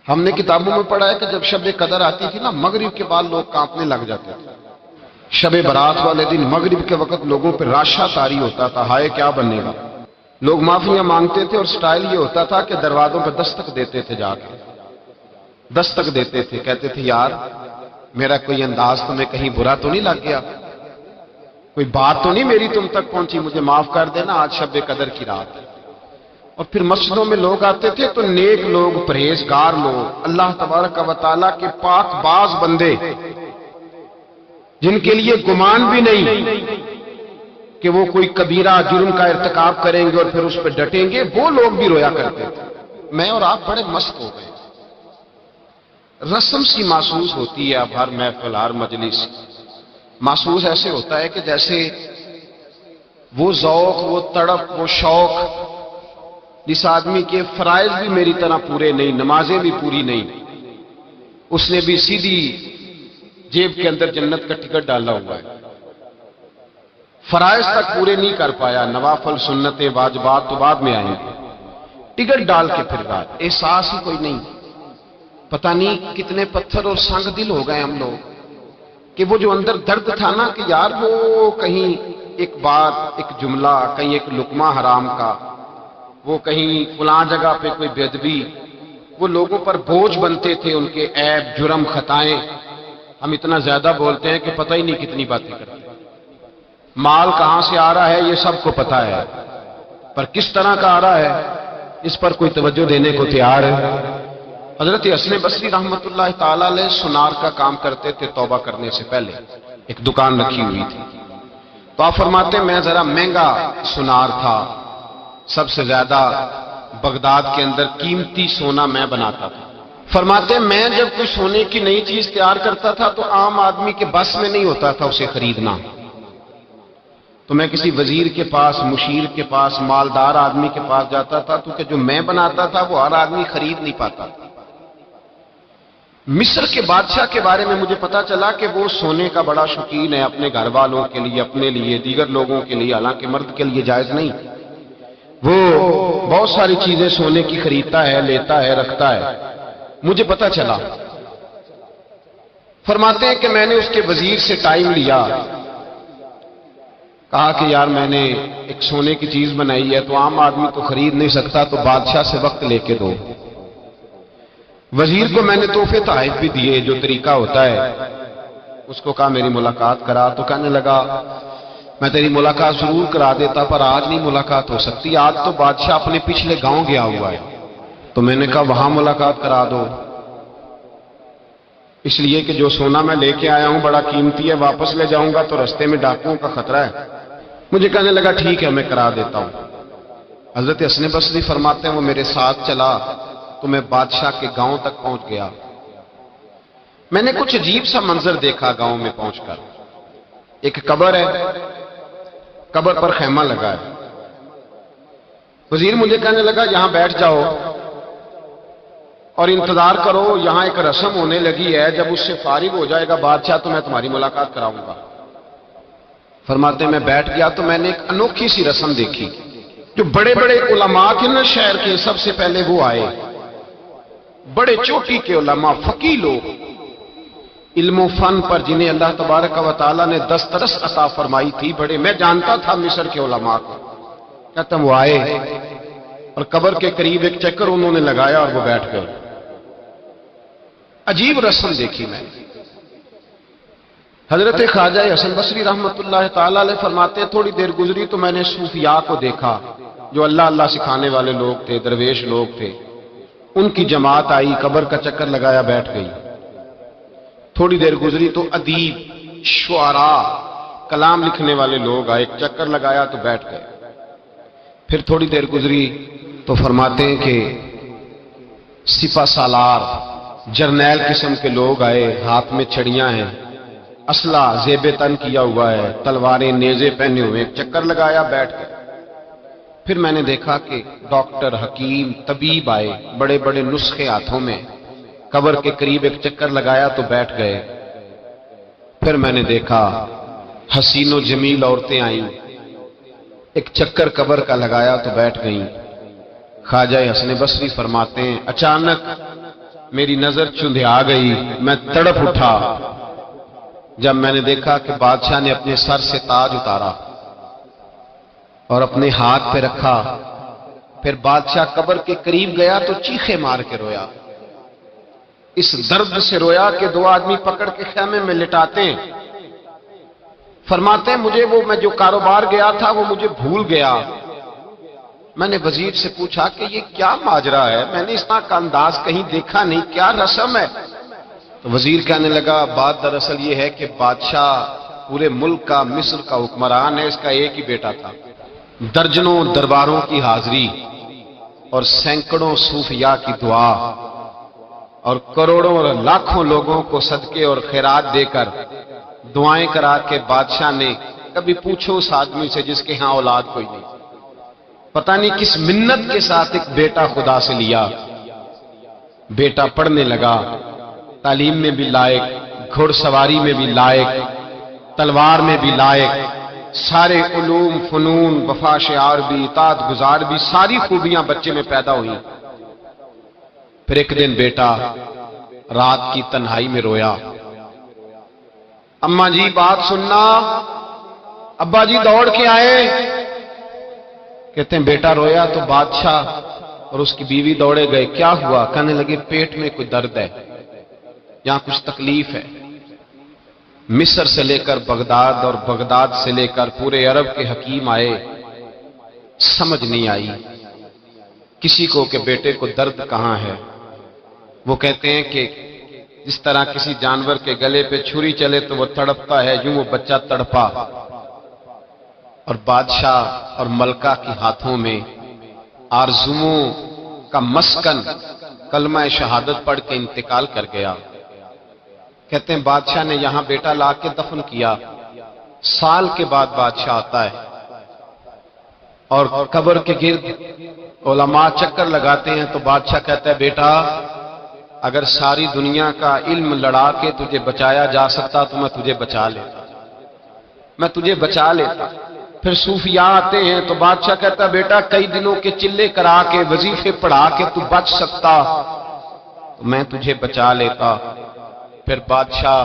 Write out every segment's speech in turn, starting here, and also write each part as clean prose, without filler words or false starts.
ہم نے کتابوں میں پڑھا ہے کہ جب شب قدر آتی تھی نا، مغرب کے بعد لوگ کانپنے لگ جاتے تھے۔ شب برات والے دن مغرب کے وقت لوگوں پہ راشا طاری ہوتا تھا، ہائے کیا بنے گا۔ لوگ معافیاں مانگتے تھے اور سٹائل یہ ہوتا تھا کہ دروازوں پہ دستک دیتے تھے، جا کے دستک دیتے تھے، کہتے تھے یار میرا کوئی انداز تمہیں کہیں برا تو نہیں لگ گیا، کوئی بات تو نہیں میری تم تک پہنچی، مجھے معاف کر دینا، آج شب قدر کی رات ہے۔ اور پھر مسجدوں میں لوگ آتے تھے تو نیک لوگ، پرہیزگار لوگ، اللہ تبارک و تعالیٰ کے پاک باز بندے، جن کے لیے گمان بھی نہیں کہ وہ کوئی کبیرہ جرم کا ارتکاب کریں گے اور پھر اس پہ ڈٹیں گے، وہ لوگ بھی رویا کرتے تھے۔ میں اور آپ بڑے مست ہو گئے، رسم سی محسوس ہوتی ہے اب ہر محفل، ہر مجلس، محسوس ایسے ہوتا ہے کہ جیسے وہ ذوق، وہ تڑپ، وہ شوق جس آدمی کے فرائض بھی میری طرح پورے نہیں، نمازیں بھی پوری نہیں، اس نے بھی سیدھی جیب کے اندر جنت کا ٹکٹ ڈالا ہوا ہے، فرائض تک پورے نہیں کر پایا، نوافل سنتیں واجبات تو بعد میں آئیں گے، ٹکٹ ڈال کے پھر رہا، احساس ہی کوئی نہیں۔ پتہ نہیں کتنے پتھر اور سنگ دل ہو گئے ہم لوگ کہ وہ جو اندر درد تھا نا کہ یار وہ کہیں ایک بات، ایک جملہ، کہیں ایک لقمہ حرام کا، وہ کہیں فلاں جگہ پہ کوئی بے ادبی، وہ لوگوں پر بوجھ بنتے تھے، ان کے عیب، جرم، خطائیں۔ ہم اتنا زیادہ بولتے ہیں کہ پتہ ہی نہیں کتنی باتیں کرتے۔ مال کہاں سے آ رہا ہے یہ سب کو پتہ ہے، پر کس طرح کا آ رہا ہے اس پر کوئی توجہ دینے کو تیار ہے۔ حضرت حسن بصری رحمۃ اللہ تعالی علیہ سونار کا کام کرتے تھے، توبہ کرنے سے پہلے ایک دکان رکھی ہوئی تھی، تو آپ فرماتے میں ذرا مہنگا سونار تھا، سب سے زیادہ بغداد کے اندر قیمتی سونا میں بناتا تھا۔ فرماتے میں جب کوئی سونے کی نئی چیز تیار کرتا تھا تو عام آدمی کے بس میں نہیں ہوتا تھا اسے خریدنا، تو میں کسی وزیر کے پاس، مشیر کے پاس، مالدار آدمی کے پاس جاتا تھا، تو کہ جو میں بناتا تھا وہ ہر آدمی خرید نہیں پاتا تھا۔ مصر کے بادشاہ کے بارے میں مجھے پتا چلا کہ وہ سونے کا بڑا شوقین ہے، اپنے گھر والوں کے لیے، اپنے لیے، دیگر لوگوں کے لیے، حالانکہ مرد کے لیے جائز نہیں، وہ بہت ساری چیزیں سونے کی خریدتا ہے، لیتا ہے، رکھتا ہے، مجھے پتا چلا۔ فرماتے ہیں کہ میں نے اس کے وزیر سے ٹائم لیا، کہا کہ یار میں نے ایک سونے کی چیز بنائی ہے تو عام آدمی تو خرید نہیں سکتا، تو بادشاہ سے وقت لے کے دو۔ وزیر کو میں نے تحفے تحائف بھی دیے، جو طریقہ ہوتا ہے، اس کو کہا میری ملاقات کرا، تو کہنے لگا میں تیری ملاقات ضرور کرا دیتا پر آج نہیں ملاقات ہو سکتی، آج تو بادشاہ اپنے پچھلے گاؤں گیا ہوا ہے۔ تو میں نے کہا وہاں ملاقات کرا دو، اس لیے کہ جو سونا میں لے کے آیا ہوں بڑا قیمتی ہے، واپس لے جاؤں گا تو رستے میں ڈاکوؤں کا خطرہ ہے۔ مجھے کہنے لگا ٹھیک ہے میں کرا دیتا ہوں۔ حضرت حسن بصری فرماتے ہیں وہ میرے ساتھ چلا تو میں بادشاہ کے گاؤں تک پہنچ گیا۔ میں نے کچھ عجیب سا منظر دیکھا گاؤں میں پہنچ کر، ایک قبر ہے، قبر پر خیمہ لگا ہے۔ وزیر مجھے کہنے لگا یہاں بیٹھ جاؤ اور انتظار کرو، یہاں ایک رسم ہونے لگی ہے، جب اس سے فارغ ہو جائے گا بادشاہ تو میں تمہاری ملاقات کراؤں گا۔ فرماتے میں بیٹھ گیا تو میں نے ایک انوکھی سی رسم دیکھی، جو بڑے بڑے علماء تھے نا شہر کے، سب سے پہلے وہ آئے، بڑے چوٹی کے علماء، فقیہ لوگ، علم و فن پر جنہیں اللہ تبارک و تعالیٰ نے دسترس عطا فرمائی تھی، بڑے، میں جانتا تھا مصر کے علماء کو، کہتا وہ آئے اور قبر کے قریب ایک چکر انہوں نے لگایا اور وہ بیٹھ گئے۔ عجیب رسم دیکھی میں۔ حضرت خواجہ حسن بصری رحمۃ اللہ تعالی علیہ فرماتے ہیں تھوڑی دیر گزری تو میں نے صوفیاء کو دیکھا، جو اللہ اللہ سکھانے والے لوگ تھے، درویش لوگ تھے، ان کی جماعت آئی، قبر کا چکر لگایا، بیٹھ گئی۔ تھوڑی دیر گزری تو ادیب، شعراء، کلام لکھنے والے لوگ آئے، ایک چکر لگایا تو بیٹھ گئے۔ پھر تھوڑی دیر گزری تو فرماتے ہیں کہ سپہ سالار، جرنیل قسم کے لوگ آئے، ہاتھ میں چھڑیاں ہیں، اسلحہ زیب تن کیا ہوا ہے، تلواریں، نیزے پہنے ہوئے، ایک چکر لگایا، بیٹھ گئے۔ پھر میں نے دیکھا کہ ڈاکٹر، حکیم، طبیب آئے، بڑے بڑے نسخے ہاتھوں میں، قبر کے قریب ایک چکر لگایا تو بیٹھ گئے۔ پھر میں نے دیکھا حسین و جمیل عورتیں آئیں، ایک چکر قبر کا لگایا تو بیٹھ گئیں۔ خواجہ حسن بصری فرماتے ہیں اچانک میری نظر چندھیا گئی، میں تڑپ اٹھا جب میں نے دیکھا کہ بادشاہ نے اپنے سر سے تاج اتارا اور اپنے ہاتھ پہ رکھا۔ پھر بادشاہ قبر کے قریب گیا تو چیخے مار کے رویا، اس درد سے رویا کہ دو آدمی پکڑ کے خیمے میں لٹاتے ہیں، فرماتے ہیں مجھے وہ میں جو کاروبار گیا تھا وہ مجھے بھول گیا۔ میں نے وزیر سے پوچھا کہ یہ کیا ماجرا ہے، میں نے اس طرح کا انداز کہیں دیکھا نہیں، کیا رسم ہے؟ تو وزیر کہنے لگا بات دراصل یہ ہے کہ بادشاہ پورے ملک کا، مصر کا حکمران ہے، اس کا ایک ہی بیٹا تھا، درجنوں درباروں کی حاضری اور سینکڑوں صوفیاء کی دعا اور کروڑوں اور لاکھوں لوگوں کو صدقے اور خیرات دے کر دعائیں کرا کے بادشاہ نے، کبھی پوچھو اس آدمی سے جس کے ہاں اولاد کوئی نہیں، پتہ نہیں کس منت کے ساتھ ایک بیٹا خدا سے لیا۔ بیٹا پڑھنے لگا، تعلیم میں بھی لائق، گھڑ سواری میں بھی لائق، تلوار میں بھی لائق، سارے علوم فنون، وفا شعار بھی، اطاعت گزار بھی، ساری خوبیاں بچے میں پیدا ہوئی۔ پھر ایک دن بیٹا رات کی تنہائی میں رویا، اماں جی بات سننا، ابا جی دوڑ کے آئے، کہتے ہیں بیٹا رویا تو بادشاہ اور اس کی بیوی دوڑے گئے، کیا ہوا؟ کہنے لگے پیٹ میں کوئی درد ہے، یہاں کچھ تکلیف ہے۔ مصر سے لے کر بغداد اور بغداد سے لے کر پورے عرب کے حکیم آئے، سمجھ نہیں آئی کسی کو کہ بیٹے کو درد کہاں ہے۔ وہ کہتے ہیں کہ جس طرح کسی جانور کے گلے پہ چھری چلے تو وہ تڑپتا ہے، یوں وہ بچہ تڑپا، اور بادشاہ اور ملکہ کے ہاتھوں میں آرزوؤں کا مسکن کلمہ شہادت پڑھ کے انتقال کر گیا۔ کہتے ہیں بادشاہ نے یہاں بیٹا لا کے دفن کیا، سال کے بعد بادشاہ آتا ہے اور قبر کے گرد علماء چکر لگاتے ہیں تو بادشاہ کہتا ہے بیٹا اگر ساری دنیا کا علم لڑا کے تجھے بچایا جا سکتا تو میں تجھے بچا لیتا، میں تجھے بچا لیتا۔ پھر صوفیاء آتے ہیں تو بادشاہ کہتا ہے بیٹا کئی دنوں کے چلے کرا کے وظیفے پڑھا کے تو بچ سکتا تو میں تجھے بچا لیتا۔ پھر بادشاہ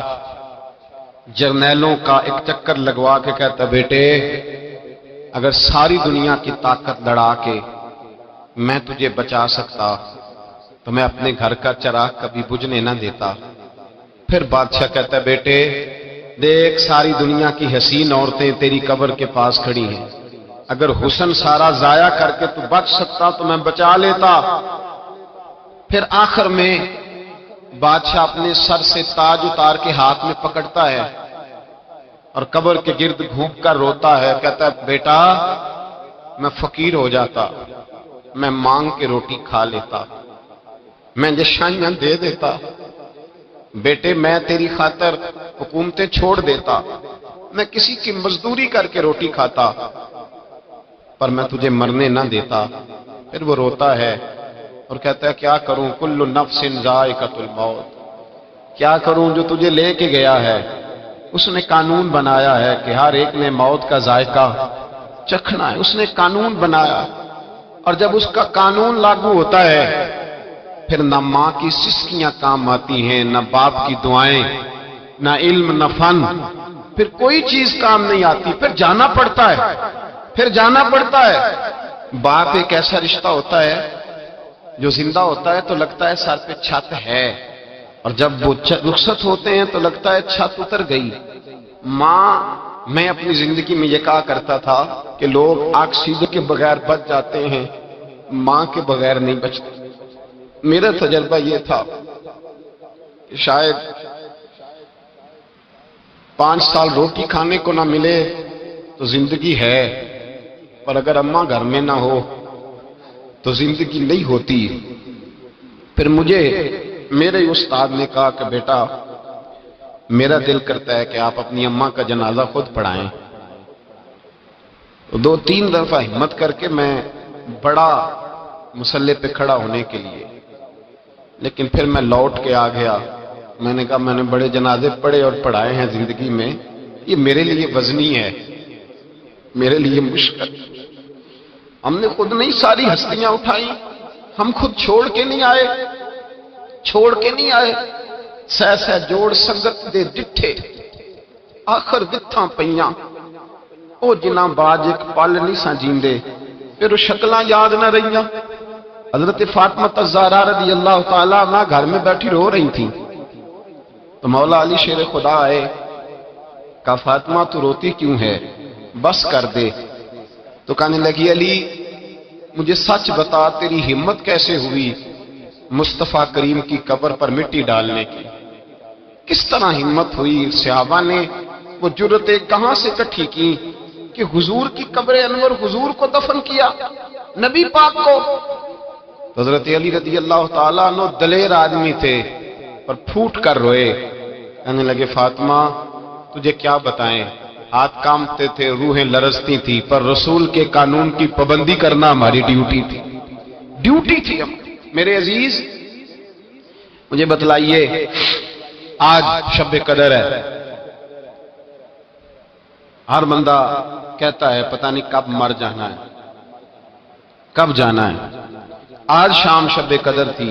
جرنیلوں کا ایک چکر لگوا کے کہتا ہے بیٹے اگر ساری دنیا کی طاقت لڑا کے میں تجھے بچا سکتا تو میں اپنے گھر کا چراغ کبھی بجھنے نہ دیتا۔ پھر بادشاہ کہتا ہے بیٹے دیکھ ساری دنیا کی حسین عورتیں تیری قبر کے پاس کھڑی ہیں، اگر حسن سارا ضائع کر کے تو بچ سکتا تو میں بچا لیتا۔ پھر آخر میں بادشاہ اپنے سر سے تاج اتار کے ہاتھ میں پکڑتا ہے اور قبر کے گرد گھوم کر روتا ہے، کہتا ہے بیٹا میں فقیر ہو جاتا، میں مانگ کے روٹی کھا لیتا، میں جشانیاں دے دیتا، بیٹے میں تیری خاطر حکومتیں چھوڑ دیتا، میں کسی کی مزدوری کر کے روٹی کھاتا، پر میں تجھے مرنے نہ دیتا۔ پھر وہ روتا ہے اور کہتا ہے کیا کروں کل نفس ذائقۃ الموت، کیا کروں جو تجھے لے کے گیا ہے اس نے قانون بنایا ہے کہ ہر ایک نے موت کا ذائقہ چکھنا ہے، اس نے قانون بنایا، اور جب اس کا قانون لاگو ہوتا ہے پھر نہ ماں کی سسکیاں کام آتی ہیں، نہ باپ کی دعائیں، نہ علم نہ فن، پھر کوئی چیز کام نہیں آتی، پھر جانا پڑتا ہے، پھر جانا پڑتا ہے۔ باپ ایک ایسا رشتہ ہوتا ہے جو زندہ ہوتا ہے تو لگتا ہے سر پہ چھت ہے، اور جب وہ رخصت ہوتے ہیں تو لگتا ہے چھت اتر گئی۔ ماں میں اپنی زندگی میں یہ کہا کرتا تھا کہ لوگ آکسیجن کے بغیر بچ جاتے ہیں، ماں کے بغیر نہیں بچتے۔ میرا تجربہ یہ تھا کہ شاید 5 سال روٹی کھانے کو نہ ملے تو زندگی ہے، پر اگر اماں گھر میں نہ ہو تو زندگی نہیں ہوتی۔ پھر مجھے میرے استاد نے کہا کہ بیٹا میرا دل کرتا ہے کہ آپ اپنی اماں کا جنازہ خود پڑھائیں۔ 2-3 دفعہ ہمت کر کے میں بڑا مصلی پہ کھڑا ہونے کے لیے، لیکن پھر میں لوٹ کے آ گیا۔ میں نے کہا میں نے بڑے جنازے پڑھے اور پڑھائے ہیں زندگی میں، یہ میرے لیے وزنی ہے، میرے لیے مشکل۔ ہم نے خود نہیں ساری ہستیاں اٹھائی، ہم خود چھوڑ کے نہیں آئے، چھوڑ کے نہیں آئے، سہ سہ جوڑ سنگت دے ڈٹھے، آخر وتھاں پیاں او جنہاں باج ایک پل نہیں سا جیندے، پھر شکلاں یاد نہ رہیاں۔ حضرت فاطمہ الزہرا رضی اللہ تعالیٰ عنہ گھر میں بیٹھی رو رہی تھی، تو مولا علی شیر خدا آئے، کہا فاطمہ تو روتی کیوں ہے، بس کر دے۔ تو کہنے لگی علی مجھے سچ بتا تیری ہمت کیسے ہوئی مصطفیٰ کریم کی قبر پر مٹی ڈالنے کی، کس طرح ہمت ہوئی؟ صحابہ نے وہ جرتیں کہاں سے اکٹھی کی کہ حضور کی قبر انور حضور کو دفن کیا، نبی پاک کو۔ حضرت علی رضی اللہ تعالیٰ عنہ دلیر آدمی تھے پر پھوٹ کر روئے، کہنے لگے فاطمہ تجھے کیا بتائیں، ہاتھ کامتے تھے، روحیں لرزتی تھی، پر رسول کے قانون کی پابندی کرنا ہماری ڈیوٹی تھی، ڈیوٹی تھی ہم۔ میرے عزیز مجھے بتلائیے، آج شب قدر ہے، ہر بندہ کہتا ہے پتہ نہیں کب مر جانا ہے، کب جانا ہے۔ آج شام شب قدر تھی،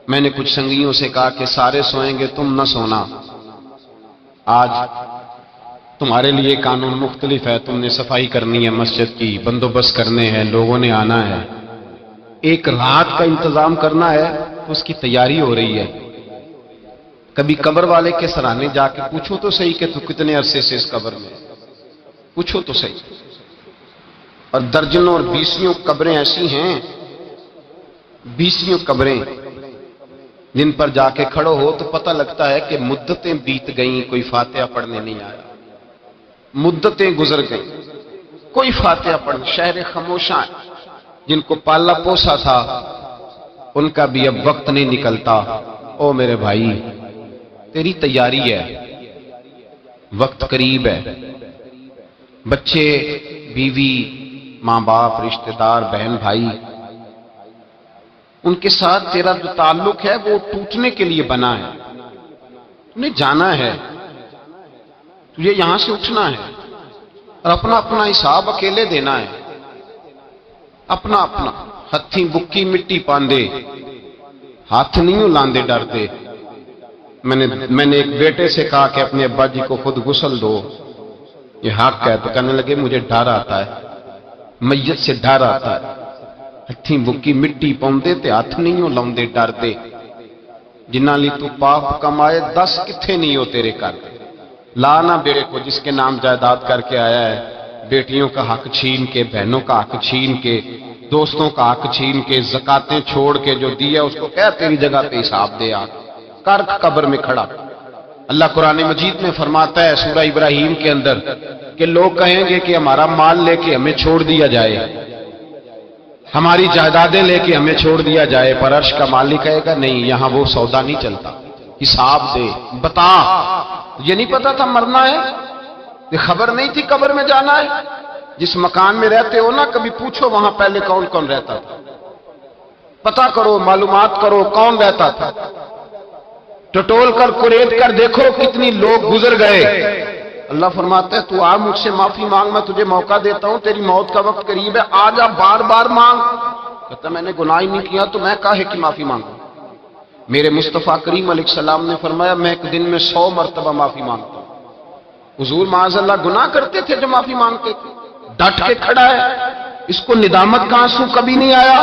میں نے کچھ سنگیوں سے کہا کہ سارے سوئیں گے تم نہ سونا، آج تمہارے لیے قانون مختلف ہے، تم نے صفائی کرنی ہے، مسجد کی بندوبست کرنے ہیں، لوگوں نے آنا ہے، ایک رات کا انتظام کرنا ہے، اس کی تیاری ہو رہی ہے۔ کبھی قبر والے کے سرانے جا کے پوچھو تو صحیح کہ تو کتنے عرصے سے اس قبر میں، پوچھو تو صحیح۔ اور درجنوں اور بیسیوں قبریں ایسی ہیں، بیسیوں قبریں جن پر جا کے کھڑو ہو تو پتہ لگتا ہے کہ مدتیں بیت گئیں، کوئی فاتحہ پڑھنے نہیں آیا، مدتیں گزر گئیں، کوئی فاتحہ پڑھ، شہر خاموشاں جن کو پالا پوسا تھا ان کا بھی اب وقت نہیں نکلتا۔ او میرے بھائی تیری تیاری ہے، وقت قریب ہے، بچے، بیوی، ماں باپ، رشتہ دار، بہن بھائی، ان کے ساتھ تیرا جو تعلق ہے وہ ٹوٹنے کے لیے بنا ہے، تمہیں جانا ہے، تجھے یہاں سے اٹھنا ہے اور اپنا اپنا حساب اکیلے دینا ہے، اپنا اپنا، ہتھی بکی مٹی پاندے، ہاتھ نہیں لاندے ڈرتے۔ میں نے ایک بیٹے سے کہا کہ اپنے ابا جی کو خود غسل دو، یہ حق ہے، تو کہنے لگے مجھے ڈر آتا ہے، میت سے ڈر آتا ہے، ہتھی بکی مٹی پاؤندے تے ہاتھ نہیں لاندے ڈردے، جنہ لی تو پاپ کمائے 10 کتھے نہیں ہو تیرے کر دے، لانا بیڑے کو جس کے نام جائیداد کر کے آیا ہے، بیٹیوں کا حق چھین کے، بہنوں کا حق چھین کے، دوستوں کا حق چھین کے، زکاتیں چھوڑ کے جو دیا اس کو کہہ تیری جگہ پہ حساب دے آ کر قبر میں کھڑا۔ اللہ قرآن مجید میں فرماتا ہے سورہ ابراہیم کے اندر کہ لوگ کہیں گے کہ ہمارا مال لے کے ہمیں چھوڑ دیا جائے، ہماری جائیدادیں لے کے ہمیں چھوڑ دیا جائے، پر عرش کا مالک کہے گا نہیں، یہاں وہ سودا نہیں چلتا، حساب دے، بتا۔ یہ نہیں پتا تھا مرنا ہے، یہ خبر نہیں تھی قبر میں جانا ہے؟ جس مکان میں رہتے ہو نا کبھی پوچھو وہاں پہلے کون کون رہتا تھا، پتا کرو، معلومات کرو کون رہتا تھا، ٹٹول کر قرید کر دیکھو کتنی لوگ گزر گئے۔ اللہ فرماتا ہے تو آ مجھ سے معافی مانگ، میں تجھے موقع دیتا ہوں، تیری موت کا وقت قریب ہے، آ جا بار بار مانگ۔ کہتا میں نے گناہ ہی نہیں کیا تو میں کاہے کی معافی مانگوں؟ میرے مصطفیٰ کریم علیہ السلام نے فرمایا میں ایک دن میں 100 مرتبہ معافی مانگتا ہوں۔ حضور معاذ اللہ گناہ کرتے تھے جو معافی مانگتے تھے، ڈٹ کے کھڑا ہے، اس کو ندامت کا آنسو کبھی نہیں آیا،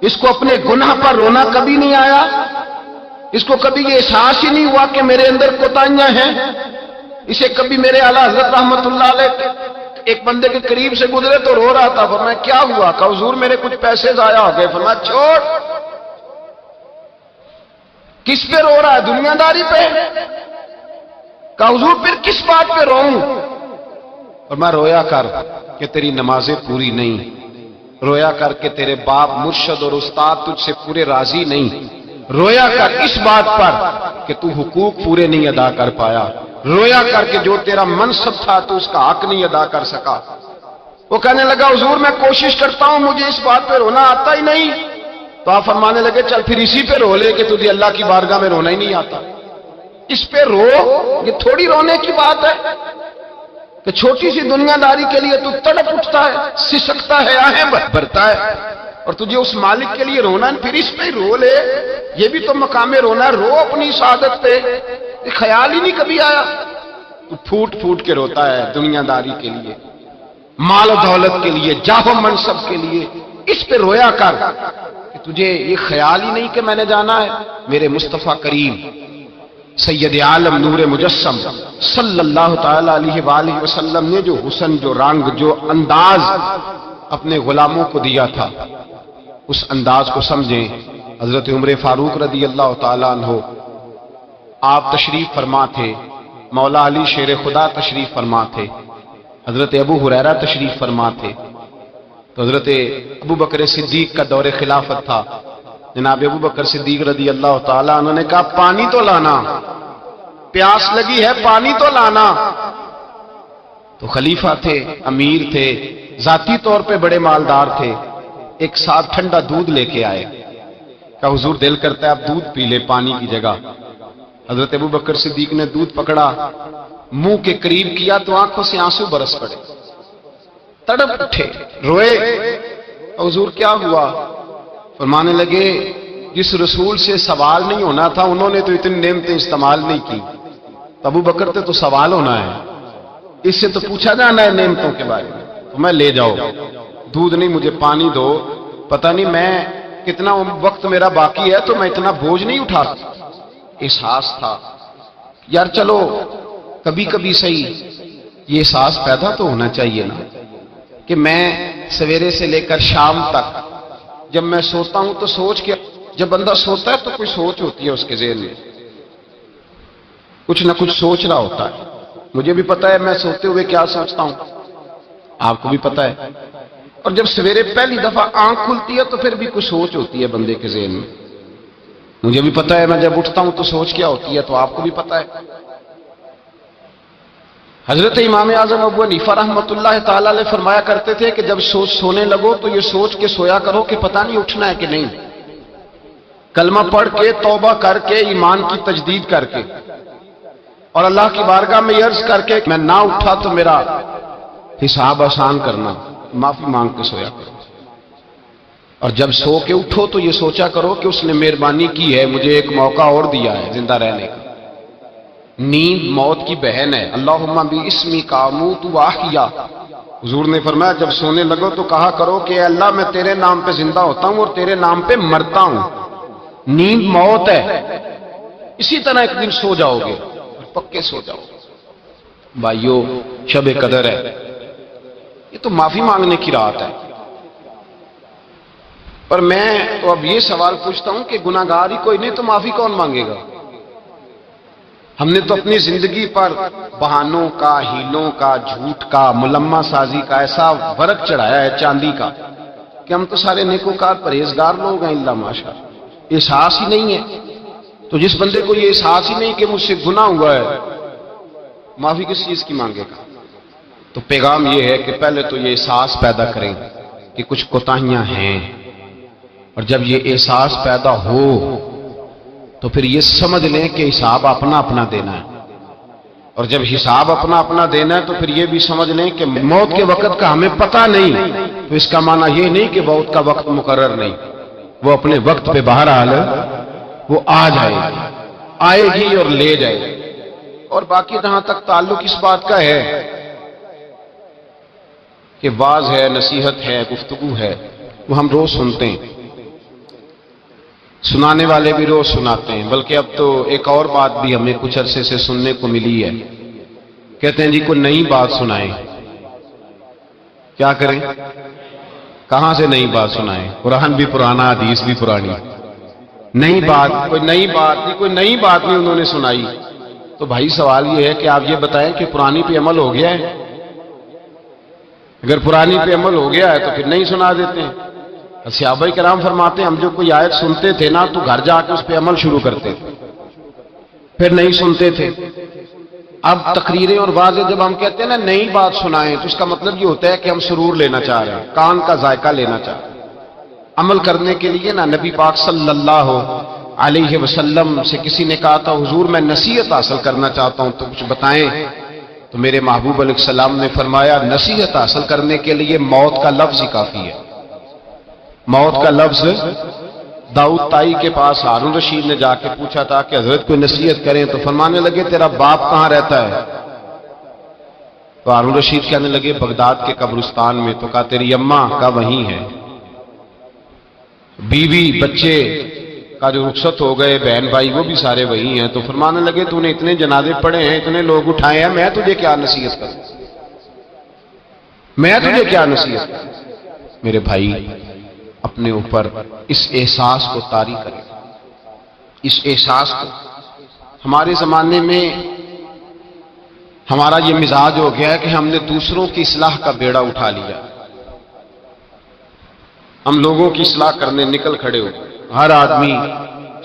اس کو اپنے گناہ پر رونا کبھی نہیں آیا، اس کو کبھی یہ احساس ہی نہیں ہوا کہ میرے اندر کوتاہیاں ہیں، اسے کبھی میرے اعلیٰ حضرت رحمت اللہ علیہ ایک بندے کے قریب سے گزرے تو رو رہا تھا، فرمایا کیا ہوا؟ کہا حضور میرے کچھ پیسے ضائع ہو گئے۔ فرمایا چھوڑ، کس پہ رو رہا ہے؟ دنیا داری پہ؟ کہا حضور پھر کس بات پہ روؤں؟ فرمایا رویا کر کہ تیری نمازیں پوری نہیں، رویا کر کے تیرے باپ مرشد اور استاد تجھ سے پورے راضی نہیں، رویا کر اس بات پر کہ تو حقوق پورے نہیں ادا کر پایا، رویا کر کے جو تیرا منصب تھا تو اس کا حق نہیں ادا کر سکا۔ وہ کہنے لگا حضور میں کوشش کرتا ہوں، مجھے اس بات پہ رونا آتا ہی نہیں۔ تو آپ فرمانے لگے چل پھر اسی پہ رو لے کہ تجھے اللہ کی بارگاہ میں رونا ہی نہیں آتا، اس پہ رو۔ یہ تھوڑی رونے کی بات ہے کہ چھوٹی سی دنیا داری کے لیے تو تڑپ اٹھتا ہے، سسکتا ہے، آہیں بھرتا ہے۔ اور تجھے اس مالک کے لیے رونا ہے، پھر اس پہ رو لے، یہ بھی تو مقام رونا ہے، رو اپنی سعادت پہ، یہ خیال ہی نہیں کبھی آیا۔ تو پھوٹ پھوٹ کے روتا ہے دنیا داری کے لیے، مال و دولت کے لیے، جاہ و منصب کے لیے، اس پہ رویا کر کہ تجھے یہ خیال ہی نہیں کہ میں نے جانا ہے میرے مصطفیٰ کریم سید عالم نور مجسم صلی اللہ تعالی علیہ وآلہ وسلم نے جو حسن، جو رنگ، جو انداز اپنے غلاموں کو دیا تھا، اس انداز کو سمجھیں۔ حضرت عمر فاروق رضی اللہ تعالیٰ عنہ آپ تشریف فرما تھے، مولا علی شیر خدا تشریف فرما تھے، حضرت ابو ہریرہ تشریف فرما تھے، تو حضرت ابو بکر صدیق کا دور خلافت تھا۔ جناب ابو بکر صدیق رضی اللہ تعالیٰ عنہ نے کہا پانی تو لانا، پیاس لگی ہے، پانی تو لانا۔ تو خلیفہ تھے، امیر تھے، ذاتی طور پہ بڑے مالدار تھے، ایک ساتھ ٹھنڈا دودھ لے کے آئے، کہا حضور دل کرتا ہے اب دودھ پی لے پانی کی جگہ۔ حضرت ابو بکر صدیق نے دودھ پکڑا، منہ کے قریب کیا تو آنکھوں سے آنسو برس پڑے، تڑپ اٹھے، روئے۔ حضور کیا ہوا؟ فرمانے لگے جس رسول سے سوال نہیں ہونا تھا انہوں نے تو اتنی نعمتیں استعمال نہیں کی، ابو بکر تو سوال ہونا ہے، اس سے تو پوچھا جانا ہے نعمتوں کے بارے میں، تو میں لے جاؤ دودھ نہیں، مجھے پانی دو، پتہ نہیں میں کتنا وقت میرا باقی ہے تو میں اتنا بوجھ نہیں اٹھا سکتا۔ احساس تھا یار چلو کبھی کبھی صحیح یہ احساس پیدا تو ہونا چاہیے نا کہ میں سویرے سے لے کر شام تک جب میں سوتا ہوں تو سوچ کے، جب بندہ سوتا ہے تو کوئی سوچ ہوتی ہے اس کے ذہن میں، کچھ نہ کچھ سوچ رہا ہوتا ہے۔ مجھے بھی پتا ہے میں سوتے ہوئے کیا سوچتا ہوں، آپ کو بھی پتا ہے، اور جب سویرے پہلی دفعہ آنکھ کھلتی ہے تو پھر بھی کچھ سوچ ہوتی ہے بندے کے ذہن میں۔ مجھے بھی پتا ہے میں جب اٹھتا ہوں تو سوچ کیا ہوتی ہے، تو آپ کو بھی پتا ہے۔ حضرت امام اعظم ابو حنیفہ رحمۃ اللہ تعالی علیہ فرمایا کرتے تھے کہ جب سونے لگو تو یہ سوچ کے سویا کرو کہ پتہ نہیں اٹھنا ہے کہ نہیں، کلمہ پڑھ کے، توبہ کر کے، ایمان کی تجدید کر کے، اور اللہ کی بارگاہ میں عرض کر کے میں نہ اٹھا تو میرا حساب آسان کرنا، معافی مانگ کے سویا کرو۔ اور جب سو کے اٹھو تو یہ سوچا کرو کہ اس نے مہربانی کی ہے، مجھے ایک موقع اور دیا ہے زندہ رہنے کا۔ نیند موت کی بہن ہے، اللہم باسمک اموت واحیا۔ حضور نے فرمایا جب سونے لگو تو کہا کرو کہ اے اللہ میں تیرے نام پہ زندہ ہوتا ہوں اور تیرے نام پہ مرتا ہوں۔ نیند موت ہے، اسی طرح ایک دن سو جاؤ گے، پکے سو جاؤ گے۔ بھائیو شب قدر ہے، یہ تو معافی مانگنے کی رات ہے، پر میں تو اب یہ سوال پوچھتا ہوں کہ گناہگار ہی کوئی نہیں تو معافی کون مانگے گا؟ ہم نے تو اپنی زندگی پر بہانوں کا، ہیلوں کا، جھوٹ کا، ملمہ سازی کا ایسا ورق چڑھایا ہے چاندی کا کہ ہم تو سارے نیکوکار پرہیزگار لوگ ہیں، اللہ ماشاء اللہ۔ احساس ہی نہیں ہے، تو جس بندے کو یہ احساس ہی نہیں کہ مجھ سے گناہ ہوا ہے، معافی کس چیز کی مانگے گا؟ تو پیغام یہ ہے کہ پہلے تو یہ احساس پیدا کریں کہ کچھ کوتاہیاں ہیں، اور جب یہ احساس پیدا ہو تو پھر یہ سمجھ لیں کہ حساب اپنا اپنا دینا ہے، اور جب حساب اپنا اپنا دینا ہے تو پھر یہ بھی سمجھ لیں کہ موت کے وقت کا ہمیں پتہ نہیں، تو اس کا معنی یہ نہیں کہ موت کا وقت مقرر نہیں، وہ اپنے وقت پہ بہرحال وہ آ جائے گی، آئے گی اور لے جائے گی۔ اور باقی جہاں تک تعلق اس بات کا ہے کہ واعظ ہے، نصیحت ہے، گفتگو ہے، وہ ہم روز سنتے ہیں، سنانے والے بھی روز سناتے ہیں، بلکہ اب تو ایک اور بات بھی ہمیں کچھ عرصے سے سننے کو ملی ہے، کہتے ہیں جی کوئی نئی بات سنائیں۔ کیا کریں؟ کہاں سے نئی بات سنائیں؟ قرآن بھی پرانا، حدیث بھی پرانی، نئی بات کوئی نئی بات نہیں، کوئی نئی بات نہیں انہوں نے سنائی۔ تو بھائی سوال یہ ہے کہ آپ یہ بتائیں کہ پرانی پہ عمل ہو گیا ہے؟ اگر پرانی پہ عمل ہو گیا ہے تو پھر نہیں سنا دیتے ہیں۔ صحابہ کرام فرماتے ہیں ہم جو کوئی آیت سنتے تھے نا تو گھر جا کے اس پہ عمل شروع کرتے تھے، پھر نہیں سنتے تھے۔ اب تقریریں اور واضح جب ہم کہتے ہیں نا نئی بات سنائیں تو اس کا مطلب یہ ہوتا ہے کہ ہم سرور لینا چاہ رہے ہیں، کان کا ذائقہ لینا چاہ رہے ہیں۔ عمل کرنے کے لیے نا نبی پاک صلی اللہ علیہ وسلم سے کسی نے کہا تھا حضور میں نصیحت حاصل کرنا چاہتا ہوں تو کچھ بتائیں، تو میرے محبوب علیہ السلام نے فرمایا نصیحت حاصل کرنے کے لیے موت کا لفظ ہی کافی ہے۔ موت کا لفظ داؤد تائی کے پاس ہارون رشید نے جا کے پوچھا تھا کہ حضرت کوئی نصیحت کریں، تو فرمانے لگے تیرا باپ کہاں رہتا ہے؟ تو ہارون رشید کہنے لگے بغداد کے قبرستان میں۔ تو کہا تیری اماں کا وہیں ہے، بیوی بچے کا جو رخصت ہو گئے بہن بھائی وہ بھی سارے وہی ہیں۔ تو فرمانے لگے تو نے اتنے جنازے پڑھے ہیں، اتنے لوگ اٹھائے ہیں، میں تجھے کیا نصیحت کروں، میں تجھے کیا نصیحت کروں؟ میرے بھائی اپنے اوپر اس احساس کو طاری کریں، اس احساس کو۔ ہمارے زمانے میں ہمارا یہ مزاج ہو گیا ہے کہ ہم نے دوسروں کی اصلاح کا بیڑا اٹھا لیا، ہم لوگوں کی اصلاح کرنے نکل کھڑے ہو، ہر آدمی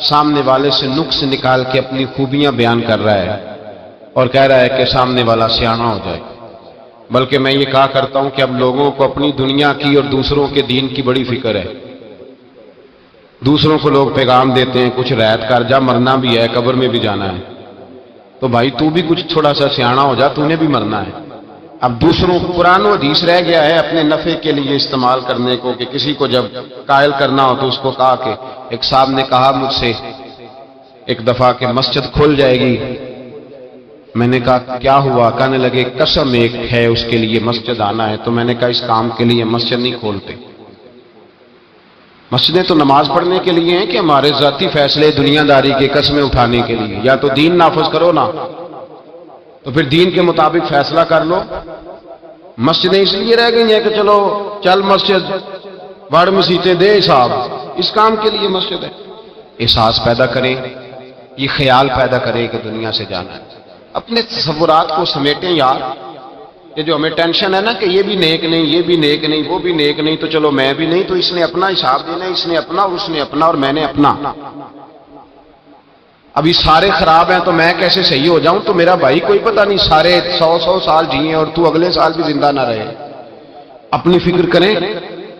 سامنے والے سے نقص نکال کے اپنی خوبیاں بیان کر رہا ہے اور کہہ رہا ہے کہ سامنے والا سیاںا ہو جائے۔ بلکہ میں یہ کہا کرتا ہوں کہ اب لوگوں کو اپنی دنیا کی اور دوسروں کے دین کی بڑی فکر ہے۔ دوسروں کو لوگ پیغام دیتے ہیں کچھ رعایت کر جا، مرنا بھی ہے، قبر میں بھی جانا ہے، تو بھائی تو بھی کچھ تھوڑا سا سیاںا ہو جا، تو نے بھی مرنا ہے۔ اب دوسروں کو قرآن و حدیث رہ گیا ہے اپنے نفع کے لیے استعمال کرنے کو، کہ کسی کو جب قائل کرنا ہو تو اس کو کہا کہ ایک صاحب نے کہا مجھ سے ایک دفعہ کہ مسجد کھل جائے گی، میں نے کہا کیا ہوا؟ کہنے لگے قسم ایک ہے اس کے لیے مسجد آنا ہے۔ تو میں نے کہا اس کام کے لیے مسجد نہیں کھولتے، مسجدیں تو نماز پڑھنے کے لیے ہیں کہ ہمارے ذاتی فیصلے دنیا داری کے قسمیں اٹھانے کے لیے؟ یا تو دین نافذ کرو نا، تو پھر دین کے مطابق فیصلہ کر لو۔ مسجدیں اس لیے رہ گئی ہیں کہ چلو چل مسجد بڑ مسیتیں دے صاحب، اس کام کے لیے مسجد ہے۔ احساس پیدا کریں، یہ خیال پیدا کریں کہ دنیا سے جانا ہے، اپنے تصورات کو سمیٹیں یار۔ یہ جو ہمیں ٹینشن ہے نا کہ یہ بھی نیک نہیں، یہ بھی نیک نہیں، وہ بھی نیک نہیں، تو چلو میں بھی نہیں، تو اس نے اپنا حساب دینا، اس نے اپنا اور اس نے اپنا اور میں نے اپنا۔ ابھی سارے خراب ہیں تو میں کیسے صحیح ہو جاؤں؟ تو میرا بھائی کوئی پتہ نہیں سارے 100 سال جیئیں اور تو اگلے سال بھی زندہ نہ رہے۔ اپنی فکر کریں،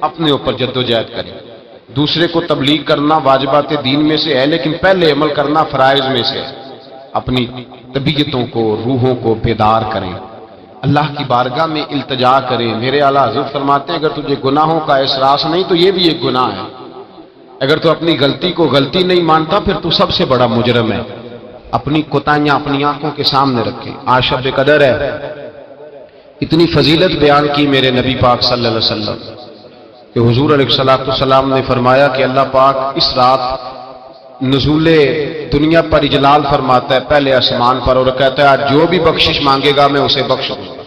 اپنے اوپر جدوجہد کریں۔ دوسرے کو تبلیغ کرنا واجبات دین میں سے ہے، لیکن پہلے عمل کرنا فرائض میں سے ہے۔ اپنی طبیعتوں کو، روحوں کو بیدار کریں، اللہ کی بارگاہ میں التجا کریں۔ میرے اعلیٰ حضرت فرماتے ہیں اگر تجھے گناہوں کا احساس نہیں تو یہ بھی ایک گناہ ہے۔ اگر تو اپنی غلطی کو غلطی نہیں مانتا پھر تو سب سے بڑا مجرم ہے۔ اپنی کوتاہیاں اپنی آنکھوں کے سامنے رکھیں۔ آج شب قدر ہے، اتنی فضیلت بیان کی میرے نبی پاک صلی اللہ علیہ وسلم کہ حضور علیہ السلام نے فرمایا کہ اللہ پاک اس رات نزول دنیا پر اجلال فرماتا ہے پہلے آسمان پر، اور کہتا ہے آج جو بھی بخشش مانگے گا میں اسے بخش دوں گا،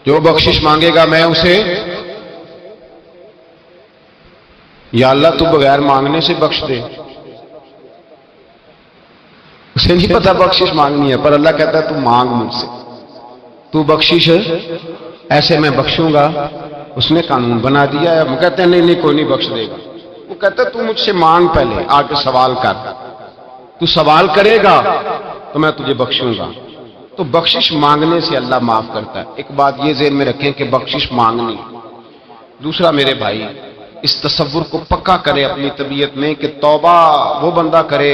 جو بخشش مانگے گا میں اسے۔ یا اللہ تو بغیر مانگنے سے بخش دے، اسے نہیں پتا بخشش مانگنی ہے، پر اللہ کہتا ہے تو مانگ مجھ سے، تو بخشش ایسے میں بخشوں گا۔ اس نے قانون بنا دیا ہے، وہ کہتے ہیں نہیں نہیں کوئی نہیں بخش دے گا۔ وہ کہتا ہے تو مجھ سے مانگ، پہلے آ کے سوال کر، تو سوال کرے گا تو میں تجھے بخشوں گا۔ تو بخشش مانگنے سے اللہ معاف کرتا ہے۔ ایک بات یہ ذہن میں رکھیں کہ بخشش مانگنی۔ دوسرا میرے بھائی اس تصور کو پکا کرے اپنی طبیعت میں کہ توبہ وہ بندہ کرے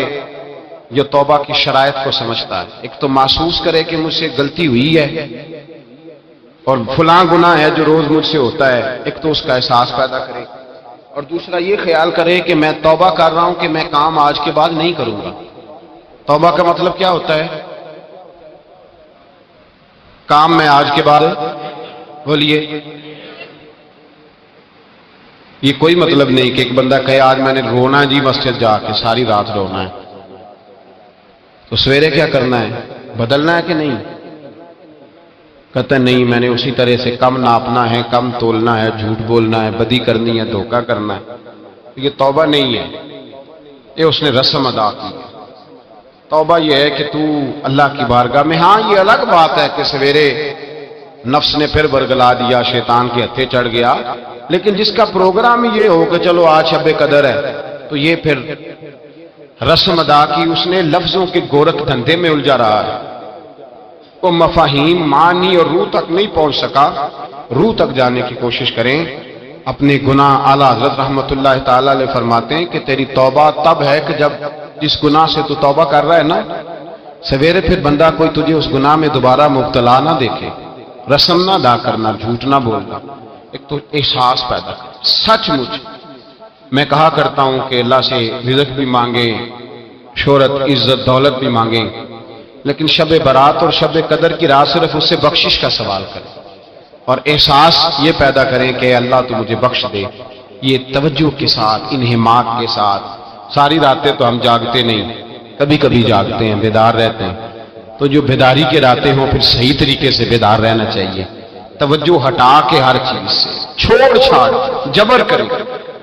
جو توبہ کی شرائط کو سمجھتا ہے۔ ایک تو محسوس کرے کہ مجھ سے غلطی ہوئی ہے اور فلاں گناہ ہے جو روز مجھ سے ہوتا ہے، ایک تو اس کا احساس پیدا کرے، اور دوسرا یہ خیال کرے کہ میں توبہ کر رہا ہوں کہ میں کام آج کے بعد نہیں کروں گا۔ توبہ کا مطلب کیا ہوتا ہے؟ کام میں آج کے بعد، بولیے، یہ کوئی مطلب نہیں کہ ایک بندہ کہے آج میں نے رونا جی مسجد جا کے ساری رات رونا ہے، تو سویرے کیا کرنا ہے؟ بدلنا ہے کہ نہیں؟ کہتا ہے نہیں میں نے اسی طرح سے کم ناپنا ہے، کم تولنا ہے، جھوٹ بولنا ہے، بدی کرنی ہے، دھوکہ کرنا ہے۔ یہ توبہ نہیں ہے، یہ اس نے رسم ادا کی ہے۔ توبہ یہ ہے کہ تو اللہ کی بارگاہ میں، ہاں یہ الگ بات ہے کہ سویرے نفس نے پھر برگلا دیا، شیطان کے ہتھے چڑھ گیا، لیکن جس کا پروگرام یہ ہو کہ چلو آج شب قدر ہے، تو یہ پھر رسم ادا کی اس نے، لفظوں کے گورکھ دھندے میں الجھا رہا ہے، وہ مفاہیم معنی اور روح تک نہیں پہنچ سکا۔ روح تک جانے کی کوشش کریں۔ اپنے گناہ اعلیٰ حضرت رحمۃ اللہ تعالی علیہ فرماتے ہیں کہ تیری توبہ تب ہے کہ جب جس گناہ سے تو توبہ کر رہا ہے نا، سویرے پھر بندہ کوئی تجھے اس گناہ میں دوبارہ مبتلا نہ دیکھے۔ رسم نہ ادا کرنا، جھوٹ نہ بولنا، ایک تو احساس پیدا کریں. سچ مچ میں کہا کرتا ہوں کہ اللہ سے رزق بھی مانگیں، شہرت عزت دولت بھی مانگیں، لیکن شب برات اور شب قدر کی رات صرف اس سے بخشش کا سوال کریں اور احساس یہ پیدا کریں کہ اللہ تو مجھے بخش دے. یہ توجہ کے ساتھ انہماک کے ساتھ. ساری راتیں تو ہم جاگتے نہیں، کبھی کبھی جاگتے ہیں، بیدار رہتے ہیں. تو جو بیداری کے راتیں ہوں پھر صحیح طریقے سے بیدار رہنا چاہیے، توجہ ہٹا کے ہر چیز سے، چھوڑ چھاڑ جبر کرے.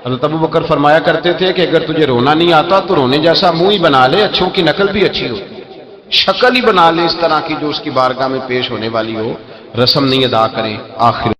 حضرت ابو بکر فرمایا کرتے تھے کہ اگر تجھے رونا نہیں آتا تو رونے جیسا منہ ہی بنا لے، اچھوں کی نقل بھی اچھی ہوتی، شکل ہی بنا لے اس طرح کی جو اس کی بارگاہ میں پیش ہونے والی ہو، رسم نہیں ادا کریں. آخر